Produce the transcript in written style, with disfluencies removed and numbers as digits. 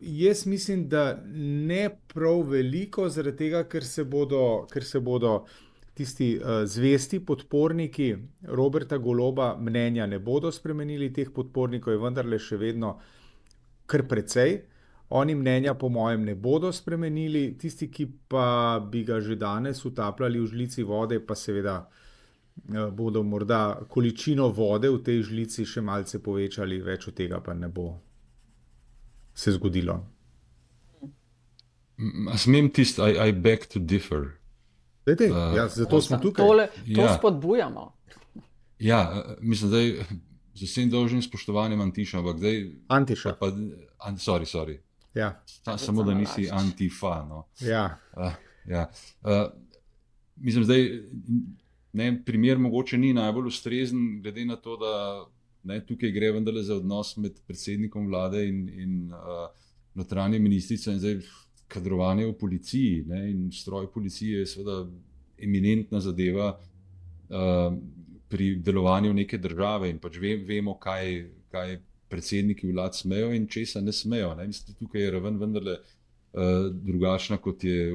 Jaz mislim, da ne prav veliko, zaradi tega, ker se bodo tisti zvesti podporniki Roberta Goloba mnenja ne bodo spremenili, teh podpornikov je vendarle še vedno kar precej. Oni mnenja, po mojem, ne bodo spremenili, tisti, ki pa bi ga že danes utapljali v žlici vode, pa seveda bodo morda količino vode v tej žlici še malce povečali, več od tega pa ne bo se zgodilo. A smem I beg to differ. Dajte, ja, zato smo tukaj. To Ja, spodbujamo. ja, mislim, zdaj z vsem dolžnim spoštovanjem Antiša, ampak zdaj, Antiša. sorry, Ja, samo da nisi Antifa, no. ja, Ja. Mislim, zdaj, ne, primer mogoče ni najbolj ustrezen, glede na to, da ne, tukaj gre vendarle za odnos med predsednikom vlade in notranjo ministrico in zdaj kadrovanje v policiji, ne, in stroj policije je seveda eminentna zadeva pri delovanju neke države in pač vemo, kaj predsedniki vlad smejo in česa ne smejo. Ne. Mislim, tukaj je raven vendarle drugačna, kot je